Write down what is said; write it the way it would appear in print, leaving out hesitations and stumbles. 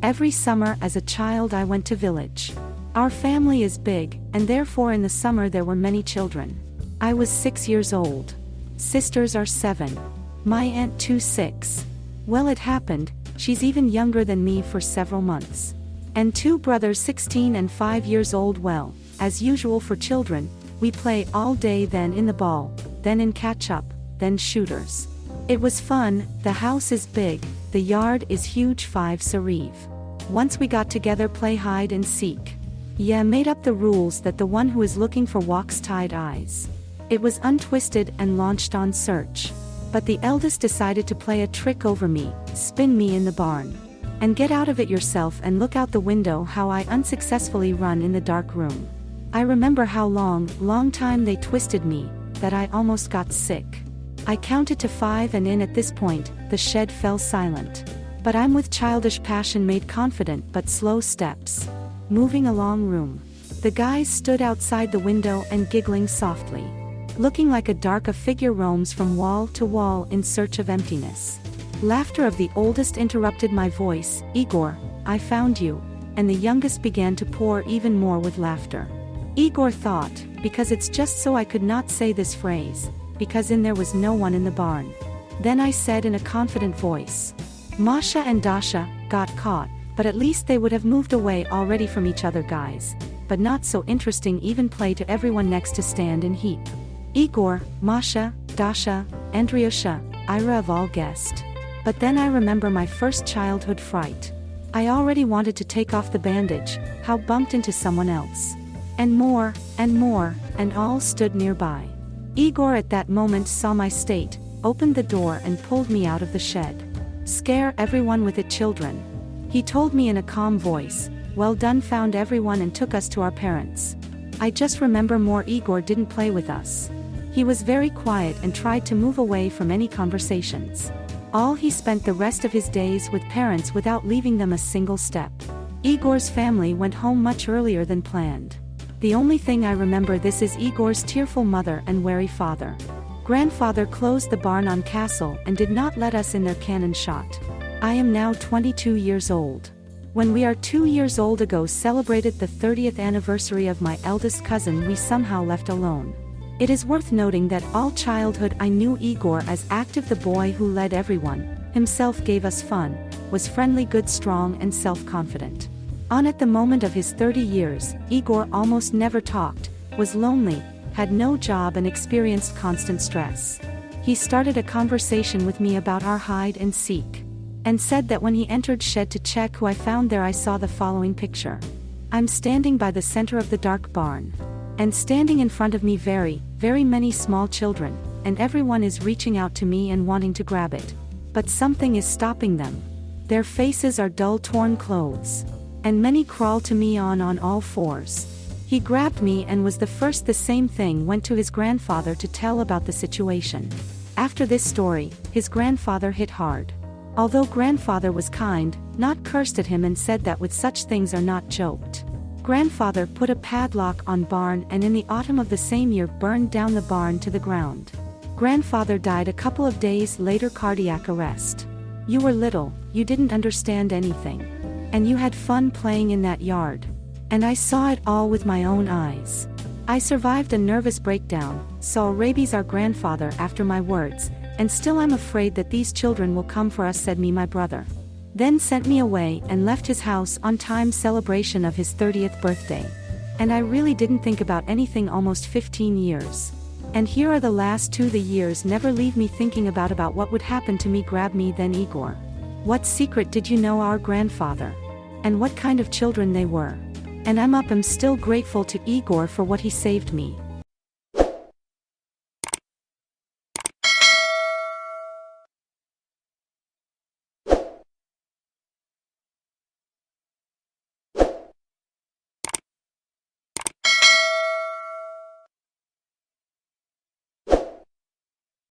Every summer as a child I went to village. Our family is big, and therefore in the summer there were many children. I was 6 years old. Sisters are 7. My aunt too 6. Well, it happened, she's even younger than me for several months. And 2 brothers 16 and 5 years old. Well, as usual for children, we play all day, then in the ball, then in catch-up, then shooters. It was fun. The house is big, the yard is huge. 5 Saraev. Once we got together play hide and seek. Yeah, made up the rules that the one who is looking for walks tied eyes. It was untwisted and launched on search. But the eldest decided to play a trick over me, spin me in the barn. And get out of it yourself and look out the window. How I unsuccessfully run in the dark room. I remember how long time they twisted me, that I almost got sick. I counted to 5 and at this point, the shed fell silent. But I'm with childish passion made confident but slow steps. Moving along room. The guys stood outside the window and giggling softly. Looking like a figure roams from wall to wall in search of emptiness. Laughter of the oldest interrupted my voice. Igor, I found you. And the youngest began to pour even more with laughter. Igor thought, because it's just so I could not say this phrase, because there was no one in the barn. Then I said in a confident voice, Masha and Dasha got caught, but at least they would have moved away already from each other, guys. But not so interesting, even play to everyone next to stand in heap. Igor, Masha, Dasha, Andryusha, Ira of all guessed. But then I remember my first childhood fright. I already wanted to take off the bandage, how bumped into someone else. And more, and all stood nearby. Igor at that moment saw my state, opened the door and pulled me out of the shed. Scare everyone with it, children. He told me in a calm voice, well done, found everyone and took us to our parents. I just remember more. Igor didn't play with us. He was very quiet and tried to move away from any conversations. He spent the rest of his days with parents without leaving them a single step. Igor's family went home much earlier than planned. The only thing I remember this is Igor's tearful mother and wary father. Grandfather closed the barn on castle and did not let us in their cannon shot. I am now 22 years old. When we are 2 years old ago celebrated the 30th anniversary of my eldest cousin, we somehow left alone. It is worth noting that all childhood I knew Igor as active, the boy who led everyone, himself gave us fun, was friendly, good, strong and self-confident. At the moment of his 30 years, Igor almost never talked, was lonely, had no job and experienced constant stress. He started a conversation with me about our hide and seek. And said that when he entered shed to check who I found there, I saw the following picture. I'm standing by the center of the dark barn. And standing in front of me very many small children, and everyone is reaching out to me and wanting to grab it. But something is stopping them. Their faces are dull, torn clothes. And many crawl to me on all fours. He grabbed me and was the first. The same thing went to his grandfather to tell about the situation. After this story, his grandfather hit hard. Although grandfather was kind, not cursed at him and said that with such things are not joked. Grandfather put a padlock on barn and in the autumn of the same year burned down the barn to the ground. Grandfather died a couple of days later, cardiac arrest. You were little, you didn't understand anything. And you had fun playing in that yard. And I saw it all with my own eyes. I survived a nervous breakdown, saw rabies our grandfather after my words, and still I'm afraid that these children will come for us, said me my brother. Then sent me away and left his house on time celebration of his 30th birthday. And I really didn't think about anything almost 15 years. And here are the last 2. The years never leave me thinking about what would happen to me. Grab me then, Igor. What secret did you know our grandfather? And what kind of children they were? And I'm still grateful to Igor for what he saved me.